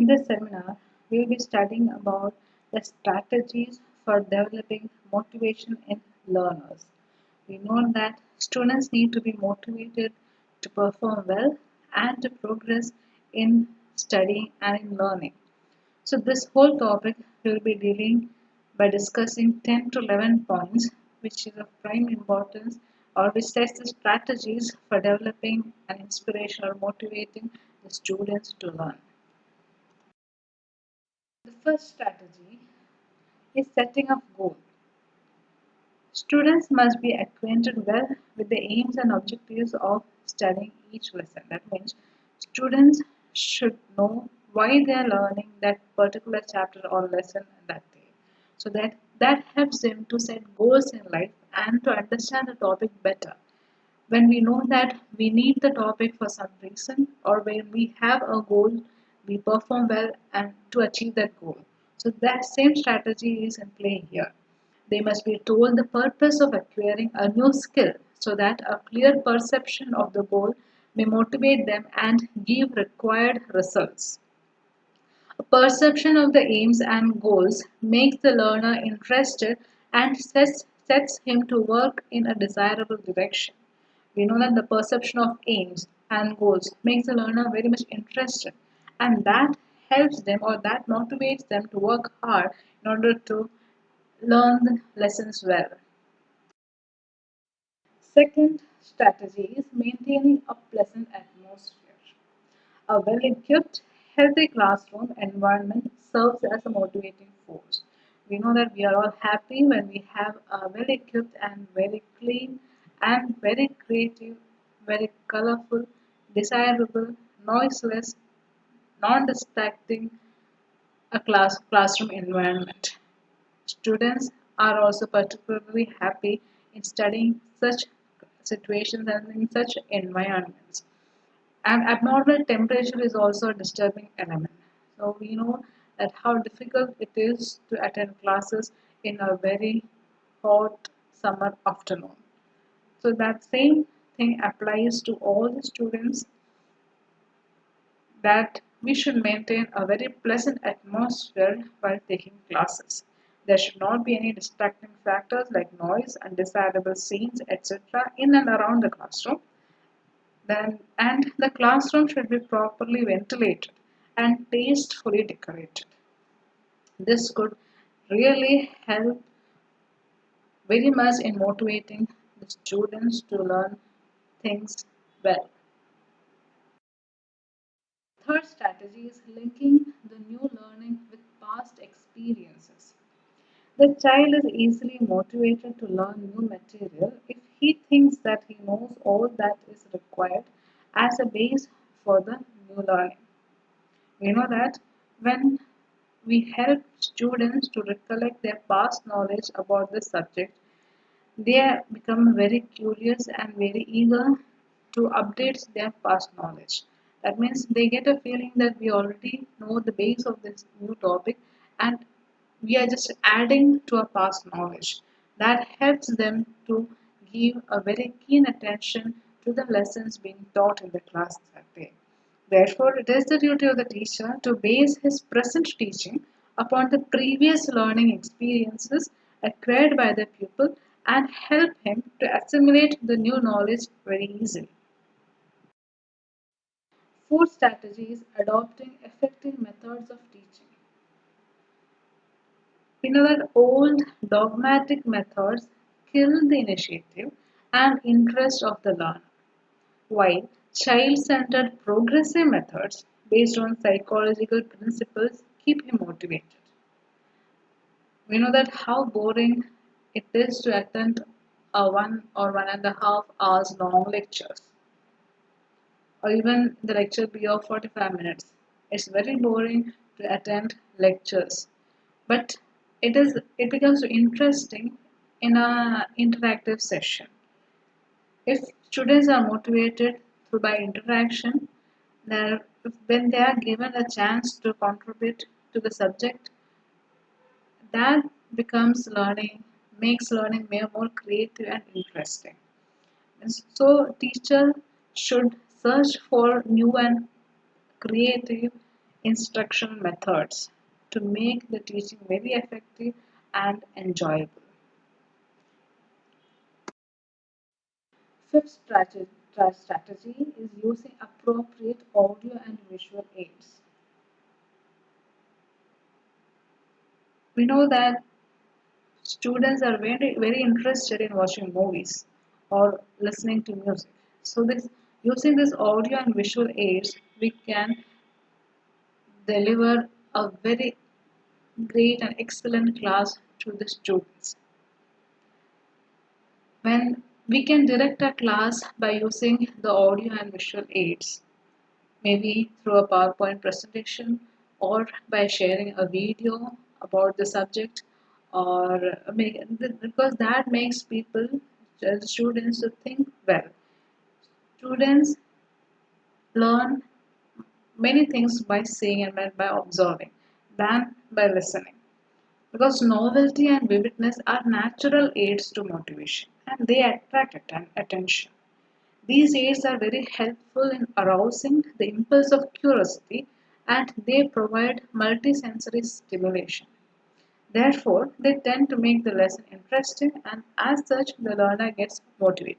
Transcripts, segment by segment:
In this seminar, we will be studying about the strategies for developing motivation in learners. We know that students need to be motivated to perform well and to progress in studying and in learning. So, this whole topic we will be dealing by discussing 10 to 11 points, which is of prime importance or which sets the strategies for developing an inspiration or motivating the students to learn. The first strategy is setting up goals. Students must be acquainted well with the aims and objectives of studying each lesson. That means students should know why they are learning that particular chapter or lesson that day. So that helps them to set goals in life and to understand the topic better. When we know that we need the topic for some reason or when we have a goal, we perform well and to achieve that goal. So that same strategy is in play here. They must be told the purpose of acquiring a new skill so that a clear perception of the goal may motivate them and give required results. A perception of the aims and goals makes the learner interested and sets him to work in a desirable direction. We know that the perception of aims and goals makes the learner very much interested, and that helps them or that motivates them to work hard in order to learn the lessons well. Second strategy is maintaining a pleasant atmosphere. A well equipped, healthy classroom environment serves as a motivating force. We know that we are all happy when we have a well equipped and very clean and very creative, very colorful, desirable, noiseless, non distracting a classroom environment. Students are also particularly happy in studying such situations and in such environments. And abnormal temperature is also a disturbing element. So we know that how difficult it is to attend classes in a very hot summer afternoon. So that same thing applies to all the students that we should maintain a very pleasant atmosphere while taking classes. There should not be any distracting factors like noise, undesirable scenes, etc. in and around the classroom. And the classroom should be properly ventilated and tastefully decorated. This could really help very much in motivating the students to learn things well. Third strategy is linking the new learning with past experiences. The child is easily motivated to learn new material if he thinks that he knows all that is required as a base for the new learning. We know that when we help students to recollect their past knowledge about the subject, they become very curious and very eager to update their past knowledge. That means they get a feeling that we already know the base of this new topic and we are just adding to our past knowledge. That helps them to give a very keen attention to the lessons being taught in the class that day. Therefore, it is the duty of the teacher to base his present teaching upon the previous learning experiences acquired by the pupil and help him to assimilate the new knowledge very easily. Fourth strategy is adopting effective methods of teaching. We know that old dogmatic methods kill the initiative and interest of the learner, while child centered progressive methods based on psychological principles keep him motivated. We know that how boring it is to attend a 1 or 1.5 hours long lectures, or even the lecture be of 45 minutes. It's very boring to attend lectures, but it becomes interesting in a interactive session. If students are motivated through by interaction, then when they are given a chance to contribute to the subject, that becomes learning, makes learning more creative and interesting. And so, teacher should search for new and creative instructional methods to make the teaching very effective and enjoyable. Fifth strategy is using appropriate audio and visual aids. We know that students are very interested in watching movies or listening to music. So this using this audio and visual aids, we can deliver a very great and excellent class to the students. When we can direct a class by using the audio and visual aids, maybe through a PowerPoint presentation or by sharing a video about the subject, or because that makes people, students, to think well. Students learn many things by seeing and by observing than by listening. Because novelty and vividness are natural aids to motivation and they attract attention. These aids are very helpful in arousing the impulse of curiosity and they provide multisensory stimulation. Therefore, they tend to make the lesson interesting and as such the learner gets motivated.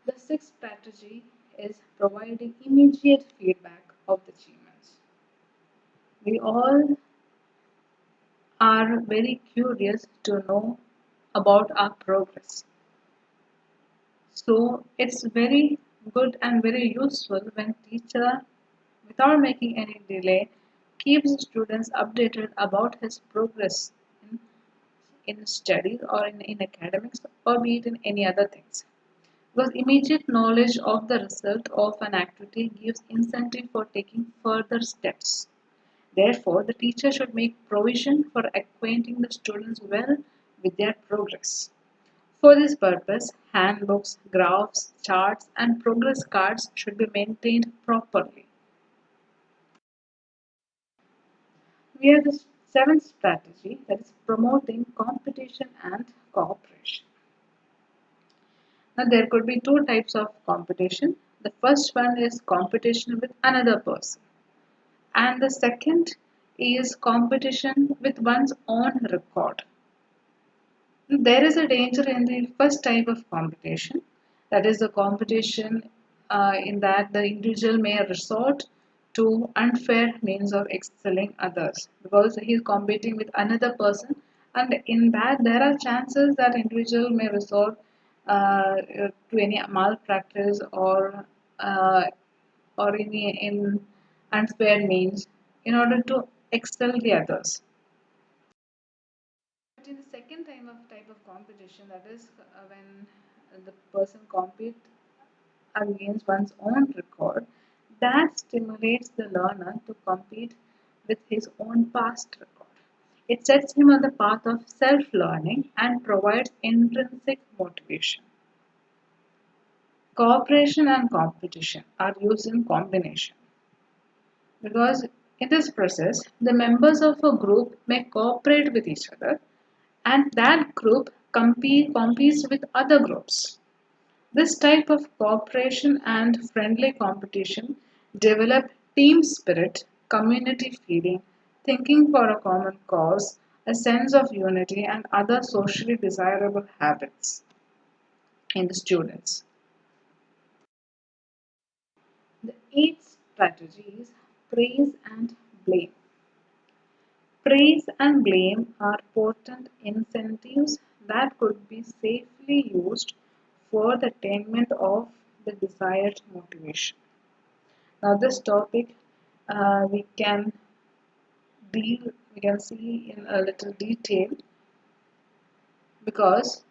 The sixth strategy is providing immediate feedback of the achievements. We all are very curious to know about our progress. So it's very good and very useful when teacher, without making any delay, keeps students updated about his progress in, in studies or in academics or be it in any other things. Because immediate knowledge of the result of an activity gives incentive for taking further steps. Therefore, the teacher should make provision for acquainting the students well with their progress. For this purpose, handbooks, graphs, charts, and progress cards should be maintained properly. We have the seventh strategy, that is promoting competition and cooperation. Now, there could be two types of competition. The first one is competition with another person, and the second is competition with one's own record. There is a danger in the first type of competition, that is the competition in that the individual may resort to unfair means of excelling others because he is competing with another person, and in that there are chances that individual may resort to any malpractice uh, or in unfair means in order to excel the others. But in the second type of competition, that is when the person competes against one's own record, that stimulates the learner to compete with his own past record. It sets him on the path of self-learning and provides intrinsic motivation. Cooperation and competition are used in combination because in this process, the members of a group may cooperate with each other and that group competes with other groups. This type of cooperation and friendly competition develop team spirit, community feeling, thinking for a common cause, a sense of unity, and other socially desirable habits in the students. The eighth strategy is praise and blame. Praise and blame are potent incentives that could be safely used for the attainment of the desired motivation. Now, this topic we can see in a little detail because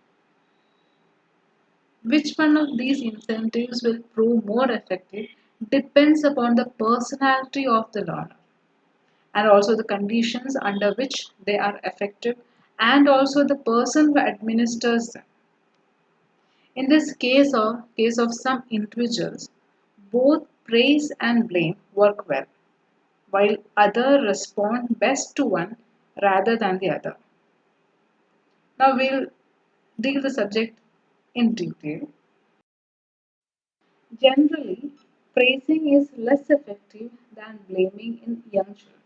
which one of these incentives will prove more effective depends upon the personality of the learner and also the conditions under which they are effective and also the person who administers them. In this case of some individuals, both praise and blame work well, while others respond best to one rather than the other. Now we'll deal the subject in detail. Generally, praising is less effective than blaming in young children.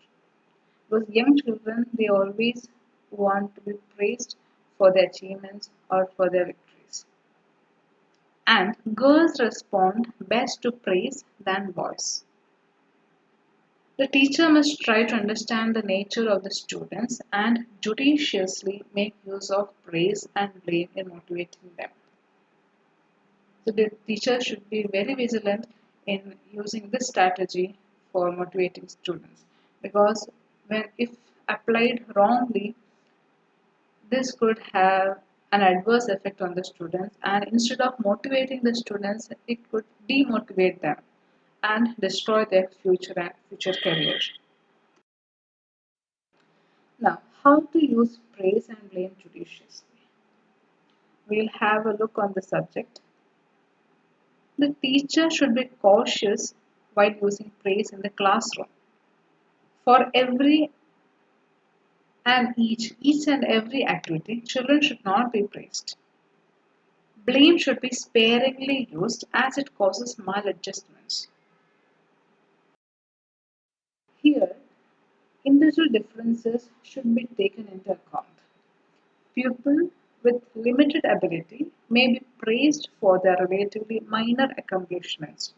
Because young children, they always want to be praised for their achievements or for their victories. And girls respond best to praise than boys. The teacher must try to understand the nature of the students and judiciously make use of praise and blame in motivating them. So the teacher should be very vigilant in using this strategy for motivating students, because when if applied wrongly, this could have an adverse effect on the students, and instead of motivating the students, it could demotivate them and destroy their future career. Now, how to use praise and blame judiciously? We'll have a look on the subject. The teacher should be cautious while using praise in the classroom. For every and each and every activity, children should not be praised. Blame should be sparingly used as it causes maladjustments. Here, individual differences should be taken into account. Pupils with limited ability may be praised for their relatively minor accomplishments,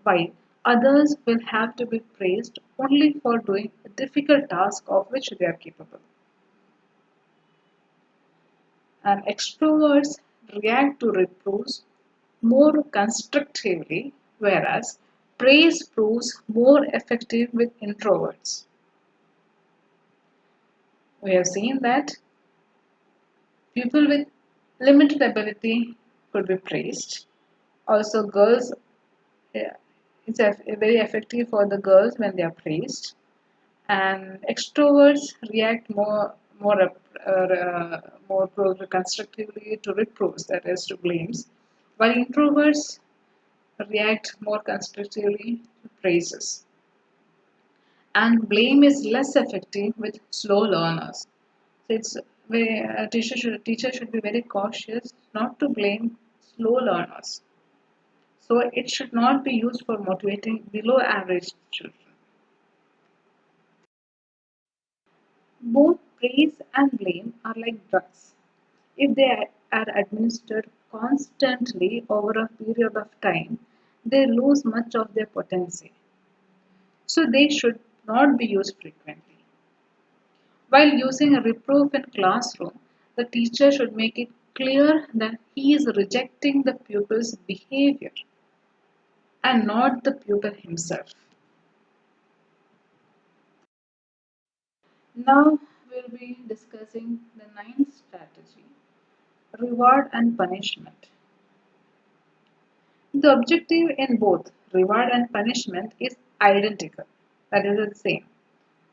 while others will have to be praised only for doing a difficult task of which they are capable. And extroverts react to reproofs more constructively, whereas praise proves more effective with introverts. We have seen that people with limited ability could be praised. Also, girls, yeah, it's very effective for the girls when they are praised, and extroverts react more constructively to reproofs, that is to blames, while introverts react more constructively to praises. And blame is less effective with slow learners. So a teacher should be very cautious not to blame slow learners. So it should not be used for motivating below average children. Both praise and blame are like drugs. If they are administered constantly over a period of time, they lose much of their potency. So they should not be used frequently. While using a reproof in classroom, the teacher should make it clear that he is rejecting the pupil's behavior and not the pupil himself. Now we'll be discussing the ninth strategy, reward and punishment. The objective in both reward and punishment is identical, that is the same,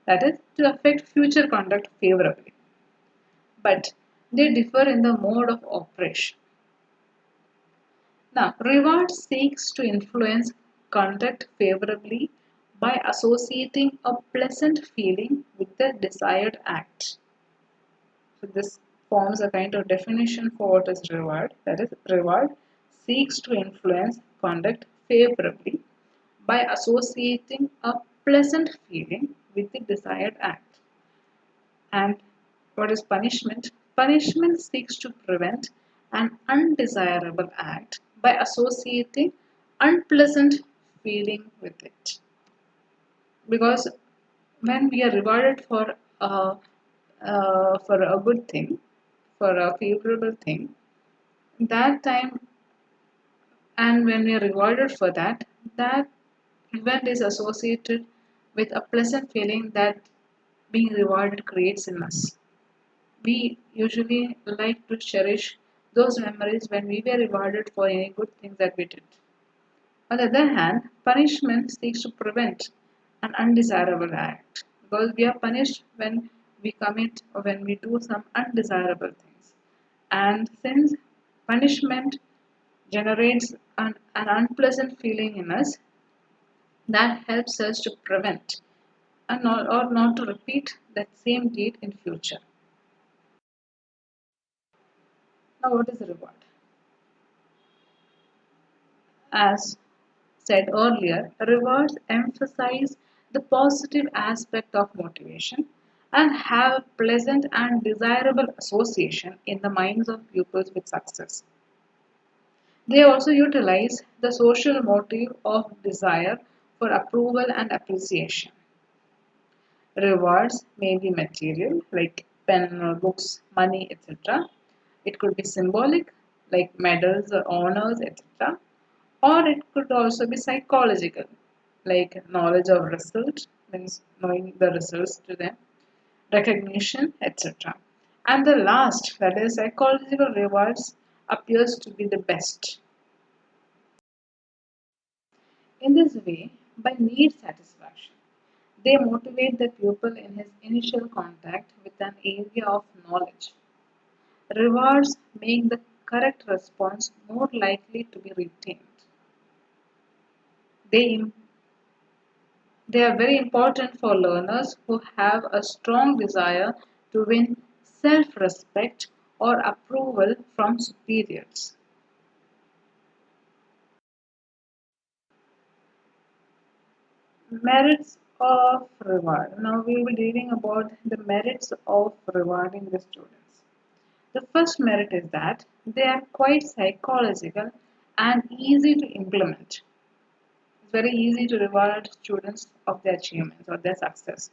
that is to affect future conduct favorably, but they differ in the mode of operation. Now, reward seeks to influence conduct favorably by associating a pleasant feeling with the desired act. So, this forms a kind of definition for what is reward. That is, reward seeks to influence conduct favorably by associating a pleasant feeling with the desired act. And what is punishment? Punishment seeks to prevent an undesirable act by associating unpleasant feeling with it. Because when we are rewarded for a good thing, for a favorable thing, that time, and when we are rewarded for that, that event is associated with a pleasant feeling that being rewarded creates in us. We usually like to cherish those memories when we were rewarded for any good things that we did. On the other hand, punishment seeks to prevent an undesirable act, because we are punished when we commit or when we do some undesirable things. And since punishment generates an unpleasant feeling in us, that helps us to prevent and not, or not to repeat that same deed in future. Now, what is the reward? As said earlier, rewards emphasize the positive aspect of motivation and have a pleasant and desirable association in the minds of pupils with success. They also utilize the social motive of desire for approval and appreciation. Rewards may be material, like pen or books, money, etc. It could be symbolic, like medals or honors, etc. Or it could also be psychological, like knowledge of result, means knowing the results to them, recognition, etc. And the last, that is psychological rewards, appears to be the best. In this way, by need satisfaction, they motivate the pupil in his initial contact with an area of knowledge. Rewards make the correct response more likely to be retained. They, they are very important for learners who have a strong desire to win self respect or approval from superiors. Merits of reward. Now we will be reading about the merits of rewarding the students. The first merit is that they are quite psychological and easy to implement. It's very easy to reward students of their achievements or their success.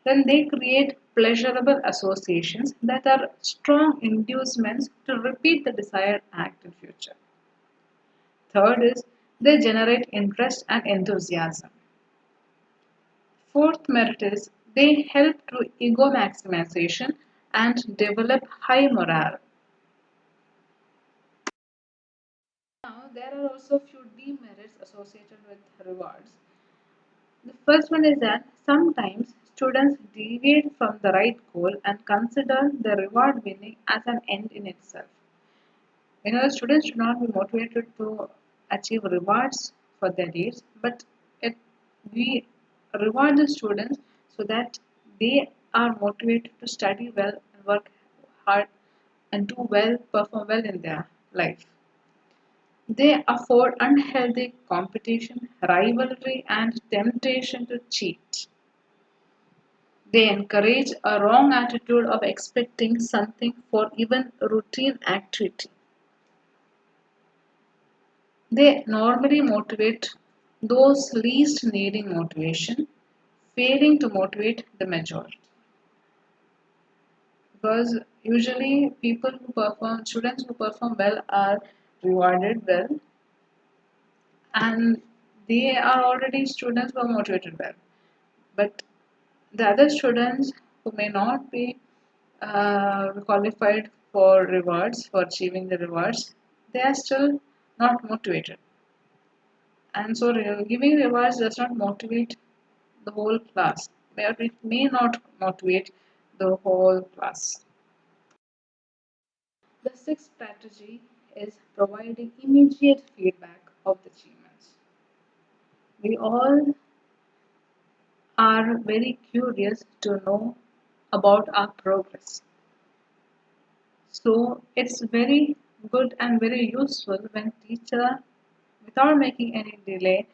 Then they create pleasurable associations that are strong inducements to repeat the desired act in future. Third is they generate interest and enthusiasm. Fourth merit is they help to ego maximization and develop high morale. Now, there are also few demerits associated with rewards. The first one is that sometimes students deviate from the right goal and consider the reward winning as an end in itself. Students should not be motivated to achieve rewards for their deeds, but it, we reward the students so that they are motivated to study well and work hard and do well, perform well in their life. They afford unhealthy competition, rivalry, and temptation to cheat. They encourage a wrong attitude of expecting something for even routine activity. They normally motivate those least needing motivation, failing to motivate the majority. Because usually students who perform well are rewarded well, and they are already students who are motivated well. But the other students who may not be qualified for rewards, for achieving the rewards, they are still not motivated. And so giving rewards does not motivate the whole class. It may not motivate the whole class. The sixth strategy is providing immediate feedback of the achievements. We all are very curious to know about our progress. So it's very good and very useful when teacher, without making any delay,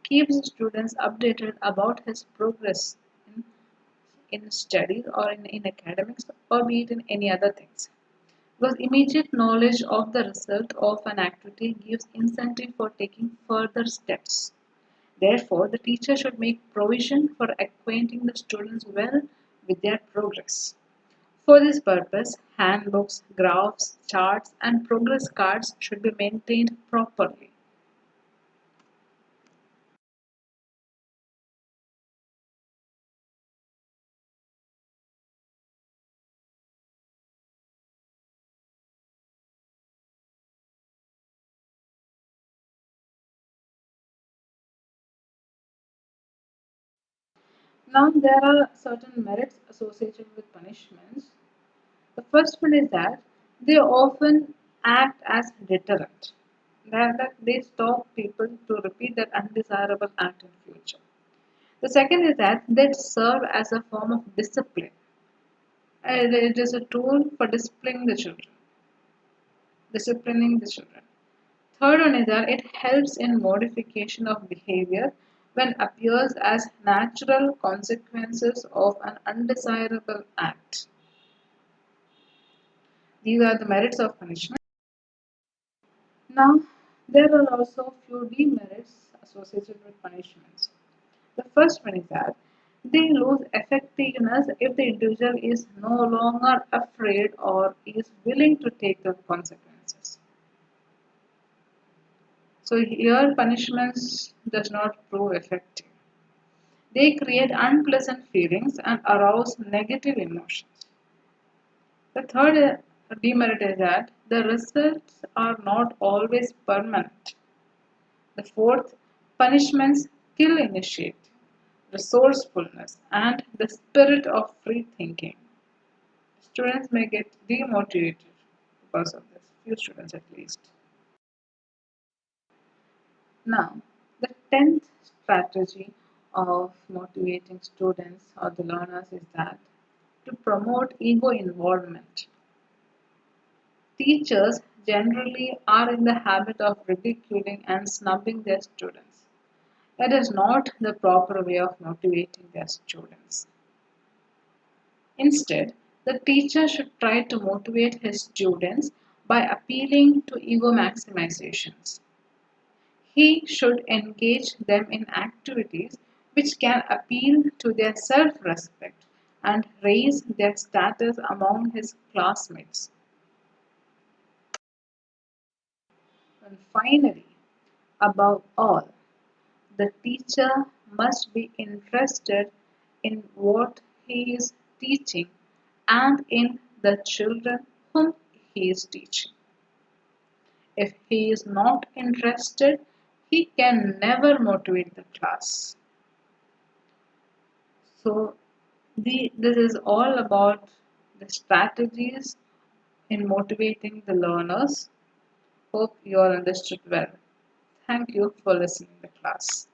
keeps students updated about his progress in studies or in academics or be it in any other things. Because immediate knowledge of the result of an activity gives incentive for taking further steps. Therefore, the teacher should make provision for acquainting the students well with their progress. For this purpose, handbooks, graphs, charts, and progress cards should be maintained properly. Now, there are certain merits associated with punishments. The first one is that they often act as deterrent. That they stop people to repeat that undesirable act in future. The second is that they serve as a form of discipline. It is a tool for disciplining the children. Disciplining the children. Third one is that it helps in modification of behavior when appears as natural consequences of an undesirable act. These are the merits of punishment. Now, there are also few demerits associated with punishments. The first one is that they lose effectiveness if the individual is no longer afraid or is willing to take the consequences. So here punishments does not prove effective. They create unpleasant feelings and arouse negative emotions. The third demerit is that the results are not always permanent. The fourth, punishments kill initiative, resourcefulness, and the spirit of free thinking. Students may get demotivated because of this, few students at least. Now, the 10th strategy of motivating students or the learners is that to promote ego involvement. Teachers generally are in the habit of ridiculing and snubbing their students. That is not the proper way of motivating their students. Instead, the teacher should try to motivate his students by appealing to ego maximizations. He should engage them in activities which can appeal to their self respect and raise their status among his classmates. And finally, above all, the teacher must be interested in what he is teaching and in the children whom he is teaching. If he is not interested, he can never motivate the class. So, this is all about the strategies in motivating the learners. Hope you all understood well. Thank you for listening to the class.